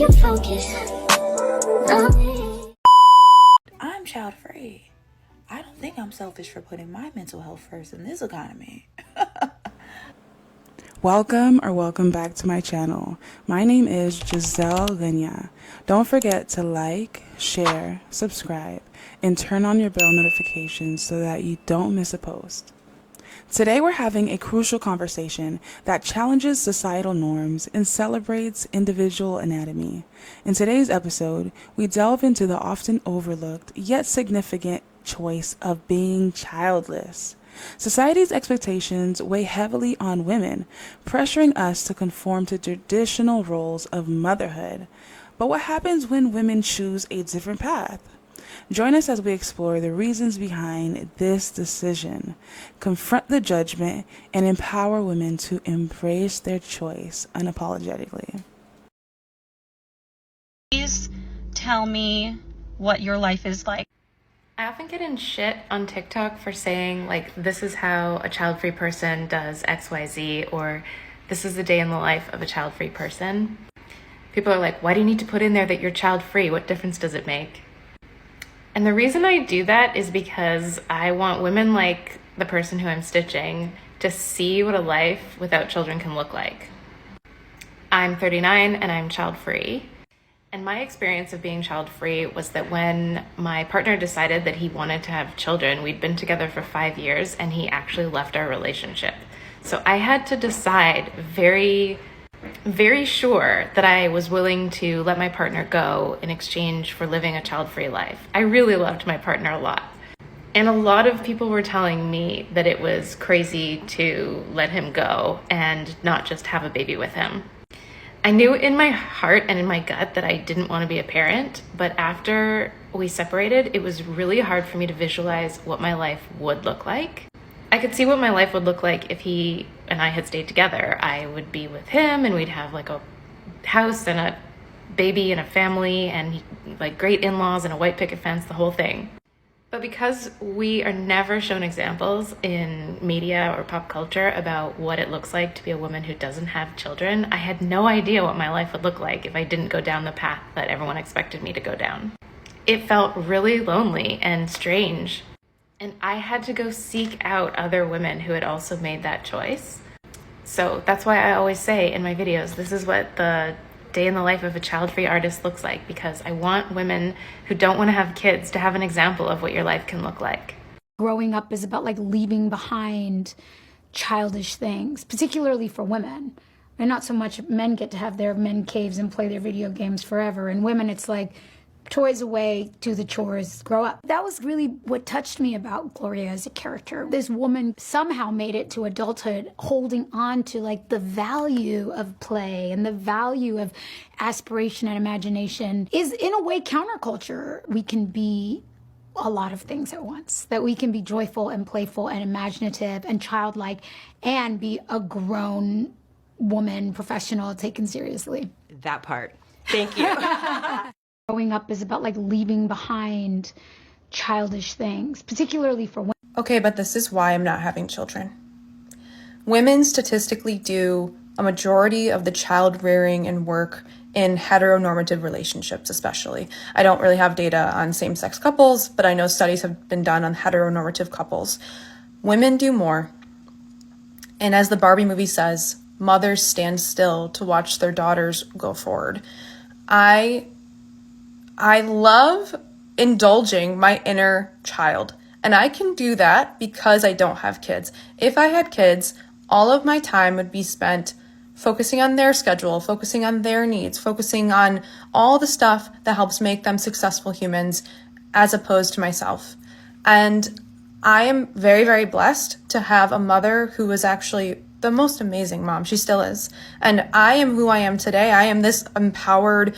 you focus. I'm child-free. I don't think I'm selfish for putting my mental health first in this economy. Welcome back to my channel. My name is Giselle Linya. Don't forget to like, share, subscribe, and turn on your bell notifications so that you don't miss a post. Today we're having a crucial conversation that challenges societal norms and celebrates individual anatomy. In today's episode, we delve into the often overlooked yet significant choice of being childless. Society's expectations weigh heavily on women, pressuring us to conform to traditional roles of motherhood. But what happens when women choose a different path? Join us as we explore the reasons behind this decision, confront the judgment, and empower women to embrace their choice unapologetically. Please tell me what your life is like. I often get in shit on TikTok for saying, like, this is how a child-free person does XYZ, or this is the day in the life of a child-free person. People are like, why do you need to put in there that you're child-free? What difference does it make? And the reason I do that is because I want women like the person who I'm stitching to see what a life without children can look like. I'm 39 and I'm child-free. And my experience of being child-free was that when my partner decided that he wanted to have children, we'd been together for 5 years and he actually left our relationship. So I had to decide very sure that I was willing to let my partner go in exchange for living a child-free life. I really loved my partner a lot. And a lot of people were telling me that it was crazy to let him go and not just have a baby with him. I knew in my heart and in my gut that I didn't want to be a parent, but after we separated, it was really hard for me to visualize what my life would look like. I could see what my life would look like if he and I had stayed together. I would be with him and we'd have like a house and a baby and a family and like great in-laws and a white picket fence, the whole thing. But because we are never shown examples in media or pop culture about what it looks like to be a woman who doesn't have children, I had no idea what my life would look like if I didn't go down the path that everyone expected me to go down. It felt really lonely and strange. And I had to go seek out other women who had also made that choice. So that's why I always say in my videos, this is what the day in the life of a child-free artist looks like, because I want women who don't want to have kids to have an example of what your life can look like. Growing up is about like leaving behind childish things, particularly for women. And not so much men get to have their men caves and play their video games forever. And women, it's like toys away, do the chores, grow up. That was really what touched me about Gloria as a character. This woman somehow made it to adulthood, holding on to like the value of play and the value of aspiration and imagination is in a way counterculture. We can be a lot of things at once, that we can be joyful and playful and imaginative and childlike and be a grown woman, professional, taken seriously. That part. Thank you. Growing up is about like leaving behind childish things, particularly for women. Okay, but this is why I'm not having children. Women statistically do a majority of the child rearing and work in heteronormative relationships, especially. I don't really have data on same-sex couples, but I know studies have been done on heteronormative couples. Women do more. And as the Barbie movie says, mothers stand still to watch their daughters go forward. I love indulging my inner child, and I can do that because I don't have kids. If I had kids, all of my time would be spent focusing on their schedule, focusing on their needs, focusing on all the stuff that helps make them successful humans, as opposed to myself. And I am very, very blessed to have a mother who was actually the most amazing mom. She still is. And I am who I am today. I am this empowered,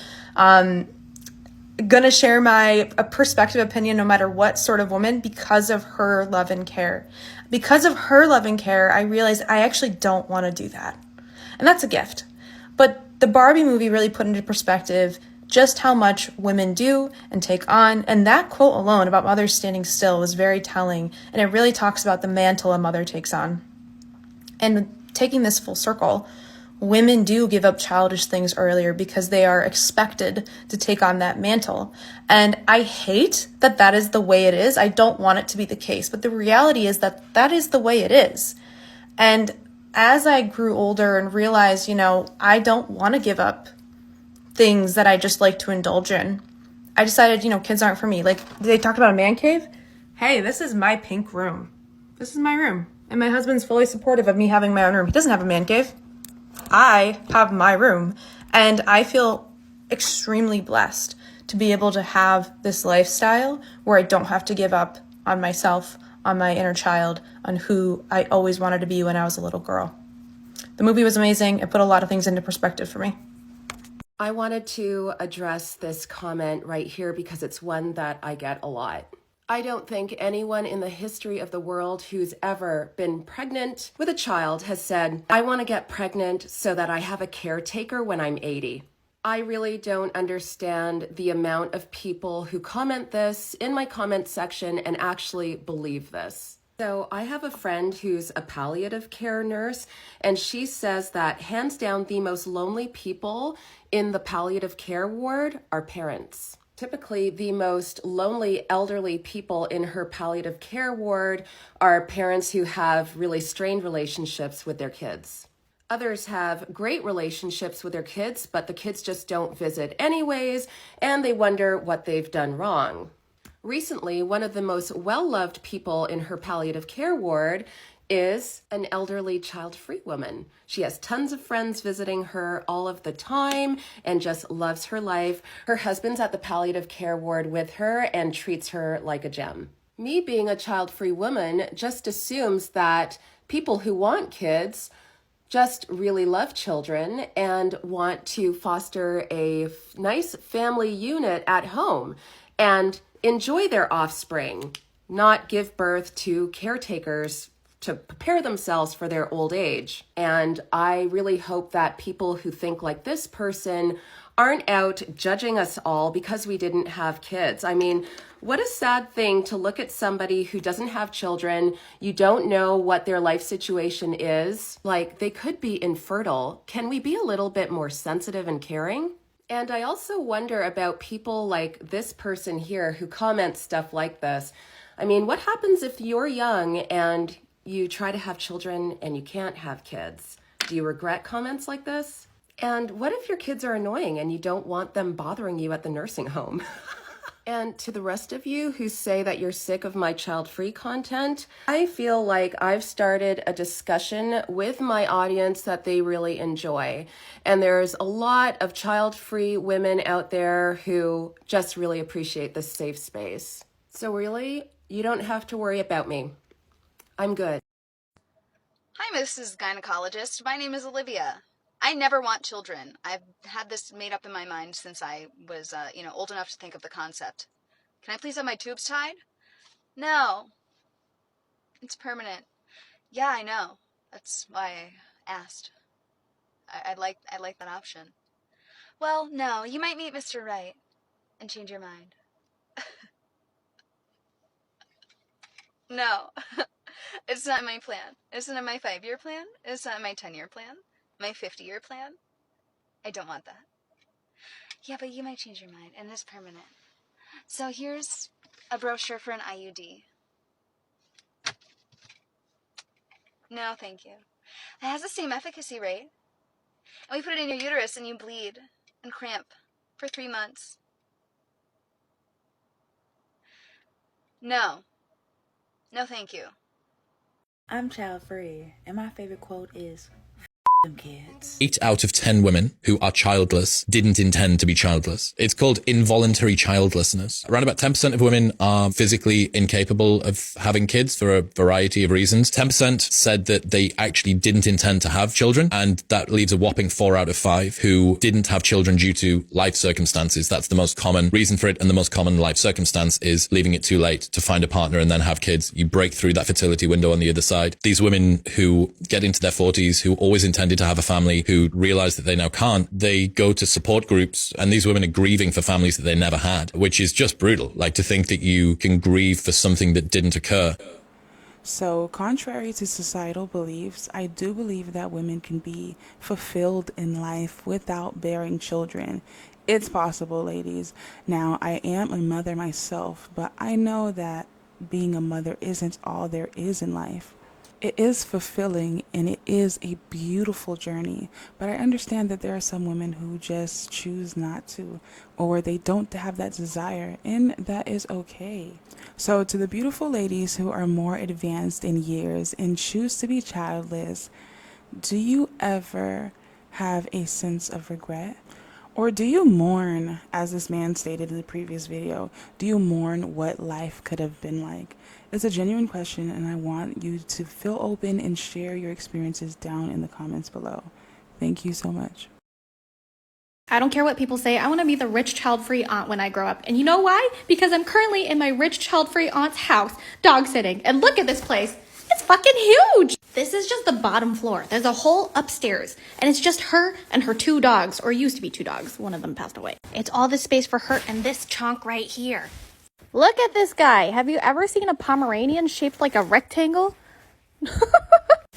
gonna share my perspective, opinion, no matter what sort of woman, because of her love and care. Because of her love and care, I realized I actually don't want to do that. And that's a gift. But the Barbie movie really put into perspective just how much women do and take on. And that quote alone about mothers standing still was very telling. And it really talks about the mantle a mother takes on. And taking this full circle, women do give up childish things earlier because they are expected to take on that mantle. And I hate that that is the way it is. I don't want it to be the case, but the reality is that that is the way it is. And as I grew older and realized, I don't want to give up things that I just like to indulge in, I decided, kids aren't for me. Like, they talked about a man cave. Hey, this is my pink room. This is my room. And my husband's fully supportive of me having my own room. He doesn't have a man cave. I have my room. And I feel extremely blessed to be able to have this lifestyle where I don't have to give up on myself, on my inner child, on who I always wanted to be when I was a little girl. The movie was amazing. It put a lot of things into perspective for me. I wanted to address this comment right here because it's one that I get a lot. I don't think anyone in the history of the world who's ever been pregnant with a child has said, I want to get pregnant so that I have a caretaker when I'm 80. I really don't understand the amount of people who comment this in my comment section and actually believe this. So I have a friend who's a palliative care nurse, and she says that hands down the most lonely people in the palliative care ward are parents. Typically, the most lonely elderly people in her palliative care ward are parents who have really strained relationships with their kids. Others have great relationships with their kids, but the kids just don't visit anyways, and they wonder what they've done wrong. Recently, one of the most well-loved people in her palliative care ward is an elderly child-free woman. She has tons of friends visiting her all of the time and just loves her life. Her husband's at the palliative care ward with her and treats her like a gem. Me being a child-free woman just assumes that people who want kids just really love children and want to foster a nice family unit at home and enjoy their offspring, not give birth to caretakers to prepare themselves for their old age. And I really hope that people who think like this person aren't out judging us all because we didn't have kids. I mean, what a sad thing to look at somebody who doesn't have children. You don't know what their life situation is. Like, they could be infertile. Can we be a little bit more sensitive and caring? And I also wonder about people like this person here who comments stuff like this. I mean, what happens if you're young and you try to have children and you can't have kids? Do you regret comments like this? And what if your kids are annoying and you don't want them bothering you at the nursing home? And to the rest of you who say that you're sick of my child-free content, I feel like I've started a discussion with my audience that they really enjoy. And there's a lot of child-free women out there who just really appreciate this safe space. So really, you don't have to worry about me. I'm good. Hi, Mrs. Gynecologist. My name is Olivia. I never want children. I've had this made up in my mind since I was, old enough to think of the concept. Can I please have my tubes tied? No. It's permanent. Yeah, I know. That's why I asked. I'd like that option. Well, no, you might meet Mr. Right and change your mind. No. It's not my plan. It's not my 5-year plan. It's not my 10-year plan. My 50-year plan? I don't want that. Yeah, but you might change your mind, and it's permanent. So here's a brochure for an IUD. No, thank you. It has the same efficacy rate. And we put it in your uterus, and you bleed and cramp for 3 months. No. No, thank you. I'm child free, and my favorite quote is, them kids. 8 out of 10 women who are childless didn't intend to be childless. It's called involuntary childlessness. Around about 10% of women are physically incapable of having kids for a variety of reasons. 10% said that they actually didn't intend to have children, and that leaves a whopping 4 out of 5 who didn't have children due to life circumstances. That's the most common reason for it, and the most common life circumstance is leaving it too late to find a partner and then have kids. You break through that fertility window on the other side. These women who get into their 40s, who always intended to have a family, who realize that they now can't, they go to support groups, and these women are grieving for families that they never had, which is just brutal. Like, to think that you can grieve for something that didn't occur. So, contrary to societal beliefs, I do believe that women can be fulfilled in life without bearing children. It's possible, ladies. Now, I am a mother myself, but I know that being a mother isn't all there is in life. It is fulfilling and it is a beautiful journey, but I understand that there are some women who just choose not to, or they don't have that desire, and that is okay. So, to the beautiful ladies who are more advanced in years and choose to be childless, do you ever have a sense of regret? Or do you mourn, as this man stated in the previous video, do you mourn what life could have been like? It's a genuine question, and I want you to feel open and share your experiences down in the comments below. Thank you so much. I don't care what people say. I want to be the rich child-free aunt when I grow up. And you know why? Because I'm currently in my rich child-free aunt's house, dog sitting. And look at this place. It's fucking huge. This is just the bottom floor. There's a whole upstairs. And it's just her and her 2 dogs, or used to be 2 dogs. One of them passed away. It's all this space for her and this chunk right here. Look at this guy. Have you ever seen a Pomeranian shaped like a rectangle?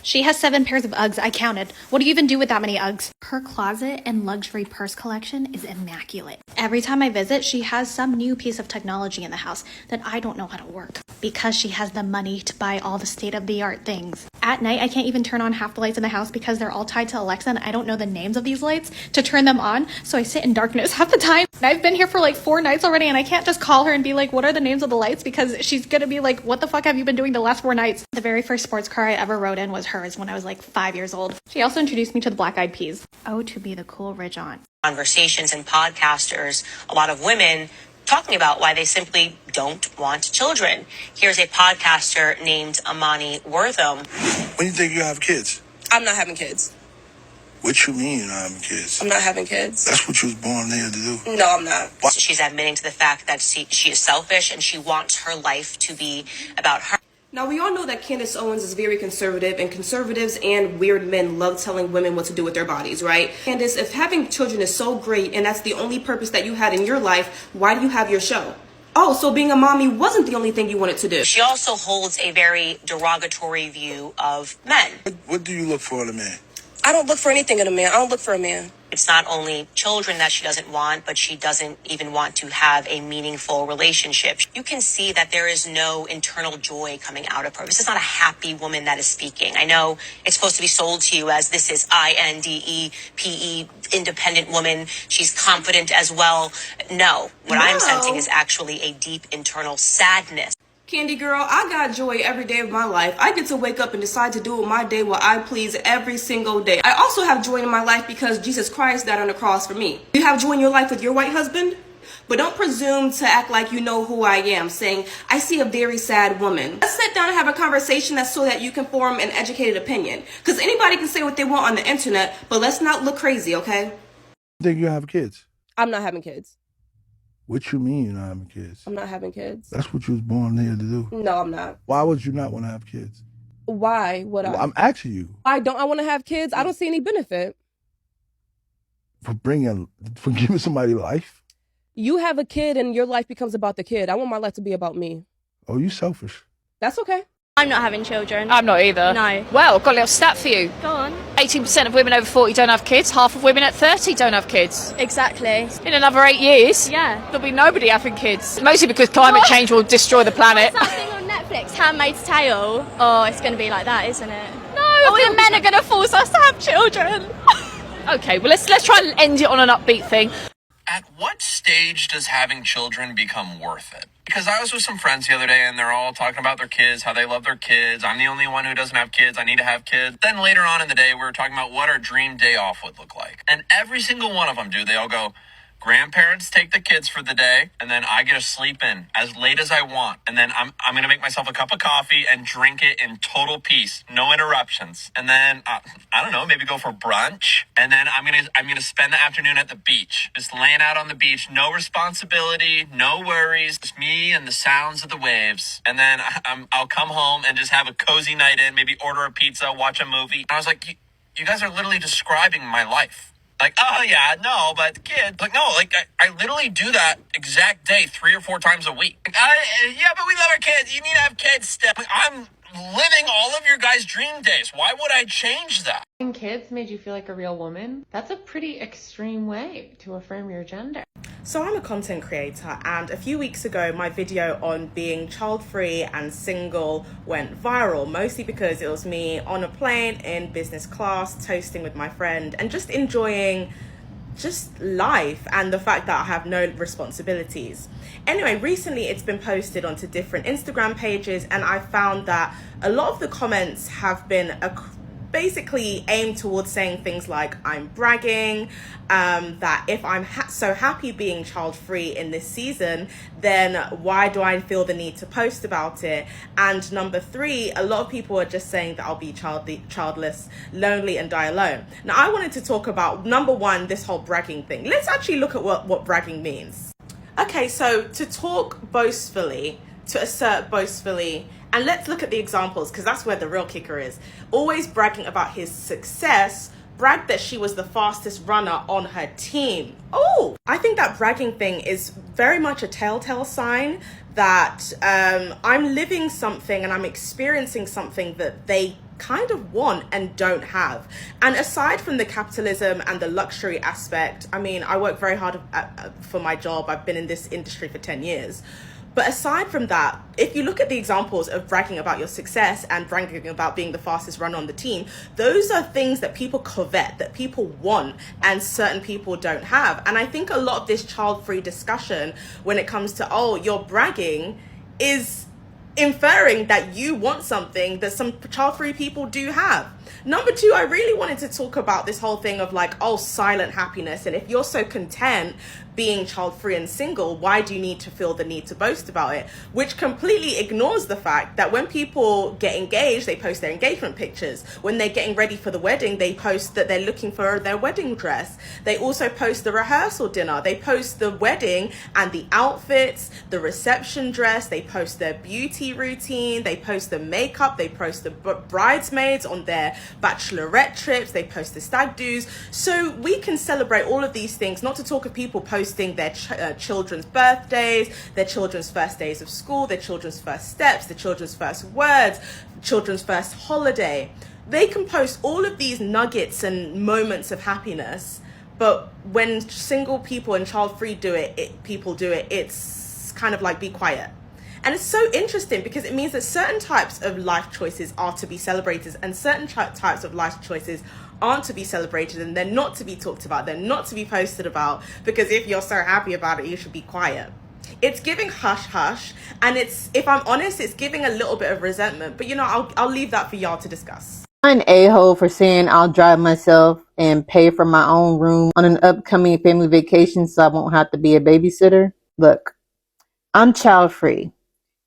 She has 7 pairs of Uggs. I counted. What do you even do with that many Uggs? Her closet and luxury purse collection is immaculate. Every time I visit, she has some new piece of technology in the house that I don't know how to work because she has the money to buy all the state-of-the-art things. At night, I can't even turn on half the lights in the house because they're all tied to Alexa and I don't know the names of these lights to turn them on, so I sit in darkness half the time. And I've been here for like 4 nights already and I can't just call her and be like, what are the names of the lights? Because she's gonna be like, what the fuck have you been doing the last 4 nights? The very first sports car I ever rode in was hers when I was like 5 years old. She also introduced me to the Black Eyed Peas. Oh, to be the cool rich aunt. Conversations and podcasters, a lot of women talking about why they simply don't want children. Here's a podcaster named Amani Wortham. When do you think you have kids? I'm not having kids. What you mean you're not having kids? I'm not having kids. That's what you was born there to do. No, I'm not. What? She's admitting to the fact that she is selfish and she wants her life to be about her. Now, we all know that Candace Owens is very conservative, and conservatives and weird men love telling women what to do with their bodies, right? Candace, if having children is so great and that's the only purpose that you had in your life, why do you have your show? Oh, so being a mommy wasn't the only thing you wanted to do. She also holds a very derogatory view of men. What do you look for in a man? I don't look for anything in a man. I don't look for a man. It's not only children that she doesn't want, but she doesn't even want to have a meaningful relationship. You can see that there is no internal joy coming out of her. This is not a happy woman that is speaking. I know it's supposed to be sold to you as this is INDEPE, independent woman. She's confident as well. No, what I'm sensing is actually a deep internal sadness. Candy girl, I got joy every day of my life. I get to wake up and decide to do with my day what I please every single day. I also have joy in my life because Jesus Christ died on the cross for me. You have joy in your life with your white husband? But don't presume to act like you know who I am, saying, I see a very sad woman. Let's sit down and have a conversation that's so that you can form an educated opinion. Because anybody can say what they want on the internet, but let's not look crazy, okay? You think you have kids? I'm not having kids. What you mean you're not having kids? I'm not having kids. That's what you was born here to do. No, I'm not. Why would you not want to have kids? Why would I? Well, I'm asking you. Why don't I want to have kids? I don't see any benefit. For giving somebody life? You have a kid and your life becomes about the kid. I want my life to be about me. Oh, you selfish. That's okay. I'm not having children. I'm not either. No. Well, I've got a little stat for you. Go on. 18% of women over 40 don't have kids. Half of women at 30 don't have kids. Exactly. In another 8 years, yeah, there'll be nobody having kids. Mostly because climate change will destroy the planet. What's that thing on Netflix, Handmaid's Tale? Oh, it's going to be like that, isn't it? No. All the men are going to force us to have children. Okay, well, let's try and end it on an upbeat thing. At what stage does having children become worth it? Because I was with some friends the other day and they're all talking about their kids, how they love their kids. I'm the only one who doesn't have kids. I need to have kids. Then later on in the day, we were talking about what our dream day off would look like. And every single one of them do. They all go, grandparents take the kids for the day, and then I get to sleep in as late as I want. And then I'm going to make myself a cup of coffee and drink it in total peace, no interruptions. And then, I don't know, maybe go for brunch. And then I'm going to spend the afternoon at the beach, just laying out on the beach, no responsibility, no worries, just me and the sounds of the waves. And then I'll come home and just have a cozy night in, maybe order a pizza, watch a movie. And I was like, you guys are literally describing my life. Like, oh yeah, no, but kids. Like, no, like, I literally do that exact day 3 or 4 times a week. Like, yeah, but we love our kids. You need to have kids still. Like, living all of your guys' dream days. Why would I change that? Having kids made you feel like a real woman. That's a pretty extreme way to affirm your gender. So I'm a content creator, and a few weeks ago my video on being child-free and single went viral, mostly because it was me on a plane in business class toasting with my friend and just enjoying just life and the fact that I have no responsibilities. Anyway, recently it's been posted onto different Instagram pages, and I found that a lot of the comments have been basically aimed towards saying things like I'm bragging, that if I'm so happy being child-free in this season, then why do I feel the need to post about it? And number 3, a lot of people are just saying that I'll be childless, lonely, and die alone. Now, I wanted to talk about, number 1, this whole bragging thing. Let's actually look at what bragging means. Okay, so to talk boastfully, to assert boastfully, and let's look at the examples, because that's where the real kicker is. Always bragging about his success, bragged that she was the fastest runner on her team. Oh, I think that bragging thing is very much a telltale sign that I'm living something and I'm experiencing something that they kind of want and don't have. And aside from the capitalism and the luxury aspect, I mean, I work very hard for my job. I've been in this industry for 10 years. But aside from that, if you look at the examples of bragging about your success and bragging about being the fastest runner on the team, those are things that people covet, that people want, and certain people don't have. And I think a lot of this child-free discussion, when it comes to, oh, you're bragging, is inferring that you want something that some child-free people do have. Number 2, I really wanted to talk about this whole thing of like, oh, silent happiness. And if you're so content being child-free and single, why do you need to feel the need to boast about it? Which completely ignores the fact that when people get engaged, they post their engagement pictures. When they're getting ready for the wedding, they post that they're looking for their wedding dress. They also post the rehearsal dinner. They post the wedding and the outfits, the reception dress. They post their beauty routine. They post the makeup. They post the bridesmaids on their bachelorette trips. They post the stag do's. So we can celebrate all of these things, not to talk of people posting their children's birthdays, their children's first days of school, their children's first steps, their children's first words, children's first holiday. They can post all of these nuggets and moments of happiness, but when single people and child-free people do it, it's kind of like, be quiet. And it's so interesting because it means that certain types of life choices are to be celebrated and certain types of life choices aren't to be celebrated, and they're not to be talked about, they're not to be posted about, because if you're so happy about it, you should be quiet. It's giving hush hush, and it's, if I'm honest, it's giving a little bit of resentment, but you know, I'll leave that for y'all to discuss. I'm an a-hole for saying I'll drive myself and pay for my own room on an upcoming family vacation so I won't have to be a babysitter. Look, I'm child free,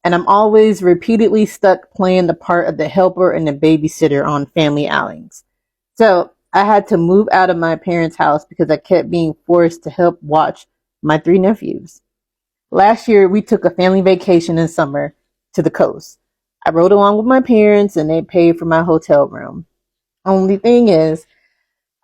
and I'm always repeatedly stuck playing the part of the helper and the babysitter on family outings. So I had to move out of my parents' house because I kept being forced to help watch my 3 nephews. Last year, we took a family vacation in summer to the coast. I rode along with my parents and they paid for my hotel room. Only thing is,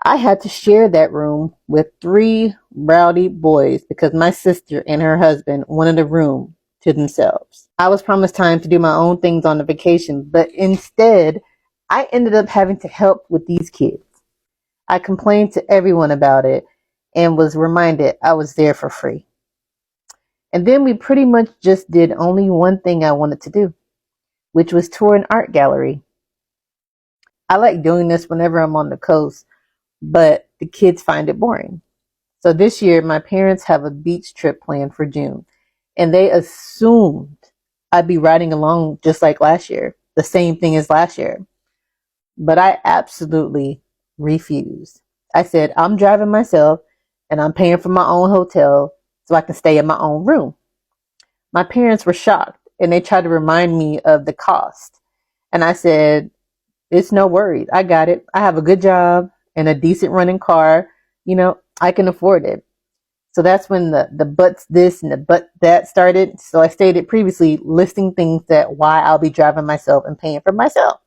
I had to share that room with 3 rowdy boys because my sister and her husband wanted a room to themselves. I was promised time to do my own things on the vacation, but instead, I ended up having to help with these kids. I complained to everyone about it and was reminded I was there for free. And then we pretty much just did only one thing I wanted to do, which was tour an art gallery. I like doing this whenever I'm on the coast, but the kids find it boring. So this year, my parents have a beach trip planned for June, and they assumed I'd be riding along just like last year, the same thing as last year. But I absolutely refused. I said, I'm driving myself and I'm paying for my own hotel so I can stay in my own room. My parents were shocked and they tried to remind me of the cost. And I said, it's no worries. I got it. I have a good job and a decent running car. You know, I can afford it. So that's when the buts this and the but that started. So I stated previously listing things that why I'll be driving myself and paying for myself.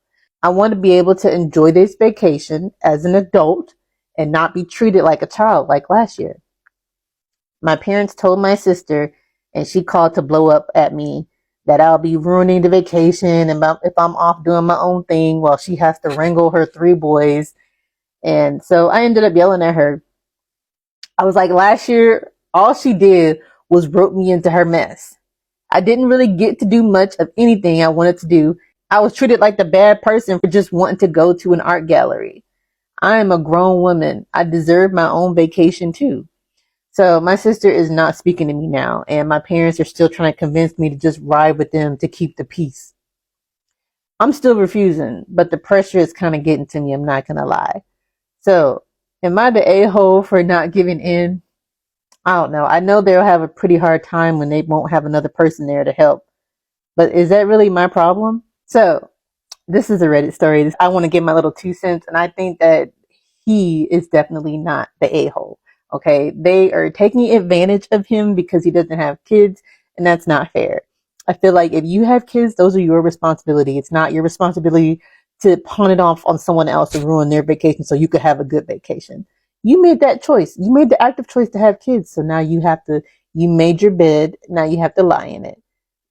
I want to be able to enjoy this vacation as an adult and not be treated like a child like last year. My parents told my sister, and she called to blow up at me, that I'll be ruining the vacation and if I'm off doing my own thing while she has to wrangle her 3 boys. And so I ended up yelling at her. I was like, last year, all she did was rope me into her mess. I didn't really get to do much of anything I wanted to do. I was treated like the bad person for just wanting to go to an art gallery. I am a grown woman. I deserve my own vacation too. So my sister is not speaking to me now, and my parents are still trying to convince me to just ride with them to keep the peace. I'm still refusing, but the pressure is kind of getting to me, I'm not going to lie. So am I the a-hole for not giving in? I don't know. I know they'll have a pretty hard time when they won't have another person there to help. But is that really my problem? So this is a Reddit story. I want to give my little 2 cents, and I think that he is definitely not the a-hole. Okay, they are taking advantage of him because he doesn't have kids, and that's not fair. I feel like if you have kids, those are your responsibility. It's not your responsibility to pawn it off on someone else and ruin their vacation so you could have a good vacation. You made that choice. You made the active choice to have kids, so now you made your bed, now you have to lie in it.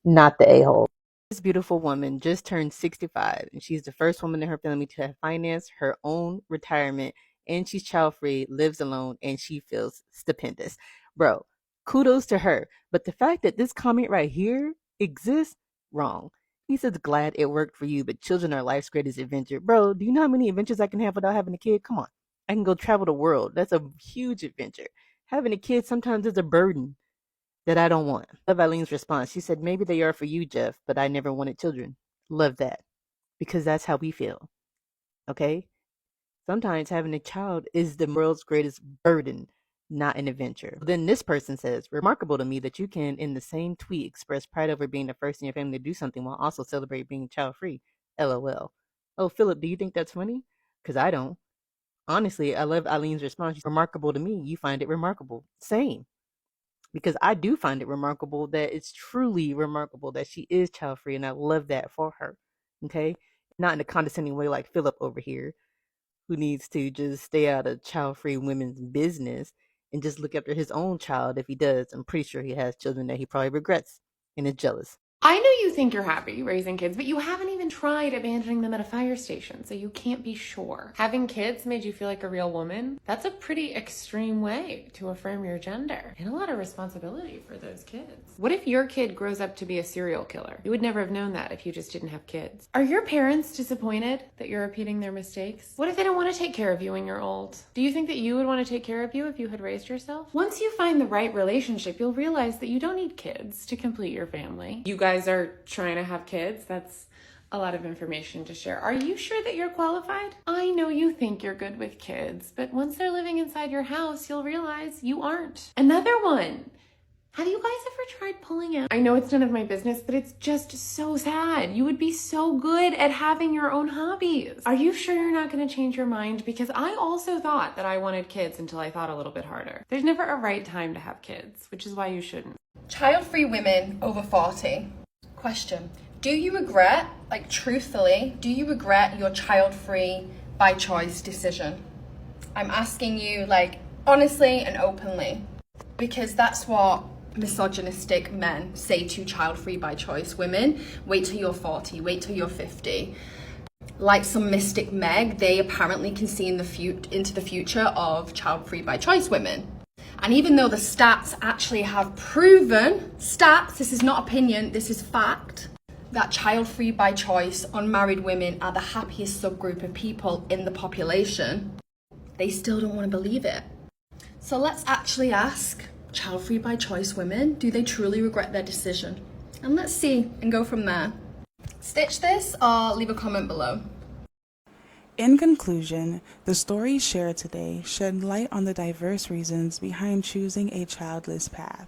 Not the a-hole. This beautiful woman just turned 65, and she's the first woman in her family to have financed her own retirement, and she's child free, lives alone, and she feels stupendous. Bro, kudos to her. But the fact that this comment right here exists, wrong. He says, glad it worked for you, but children are life's greatest adventure. Bro, do you know how many adventures I can have without having a kid? Come on. I can go travel the world. That's a huge adventure. Having a kid sometimes is a burden that I don't want. Love Eileen's response. She said, maybe they are for you, Jeff, but I never wanted children. Love that. Because that's how we feel. Okay? Sometimes having a child is the world's greatest burden, not an adventure. Then this person says, remarkable to me that you can, in the same tweet, express pride over being the first in your family to do something while also celebrate being child free. LOL. Oh, Philip, do you think that's funny? Because I don't. Honestly, I love Eileen's response. Remarkable to me. You find it remarkable. Same. Because I do find it remarkable that it's truly remarkable that she is child free, and I love that for her. Okay? Not in a condescending way like Philip over here, who needs to just stay out of child free women's business and just look after his own child if he does. I'm pretty sure he has children that he probably regrets and is jealous. I know you think you're happy raising kids, but you haven't even tried abandoning them at a fire station, so you can't be sure. Having kids made you feel like a real woman? That's a pretty extreme way to affirm your gender, and a lot of responsibility for those kids. What if your kid grows up to be a serial killer? You would never have known that if you just didn't have kids. Are your parents disappointed that you're repeating their mistakes? What if they don't want to take care of you when you're old? Do you think that you would want to take care of you if you had raised yourself? Once you find the right relationship, you'll realize that you don't need kids to complete your family. You guys are trying to have kids. That's a lot of information to share. Are you sure that you're qualified? I know you think you're good with kids, but once they're living inside your house, you'll realize you aren't. Another one. Have you guys ever tried pulling out? I know it's none of my business, but it's just so sad. You would be so good at having your own hobbies. Are you sure you're not going to change your mind? Because I also thought that I wanted kids until I thought a little bit harder. There's never a right time to have kids, which is why you shouldn't. Child-free women over 40. Question. Do you regret, like truthfully, do you regret your child-free by choice decision? I'm asking you like honestly and openly, because that's what misogynistic men say to child-free by choice women. Wait till you're 40, wait till you're 50. Like some mystic Meg, they apparently can see into the future of child-free by choice women. And even though the stats actually have proven, stats, this is not opinion, this is fact, that child-free by choice unmarried women are the happiest subgroup of people in the population, they still don't want to believe it. So let's actually ask child-free by choice women, do they truly regret their decision? And let's see and go from there. Stitch this or leave a comment below. In conclusion, the stories shared today shed light on the diverse reasons behind choosing a childless path.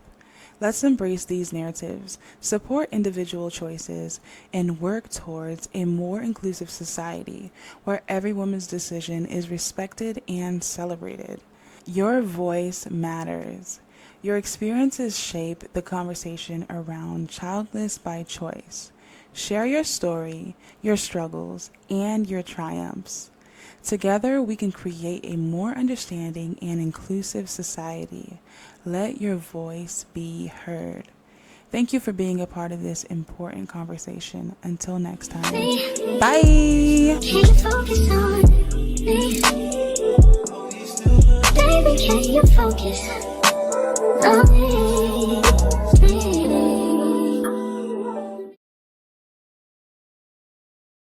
Let's embrace these narratives, support individual choices, and work towards a more inclusive society where every woman's decision is respected and celebrated. Your voice matters. Your experiences shape the conversation around childless by choice. Share your story, your struggles, and your triumphs. Together, we can create a more understanding and inclusive society. Let your voice be heard. Thank you for being a part of this important conversation. Until next time. Bye. Can you focus on me? Baby, can you focus on me?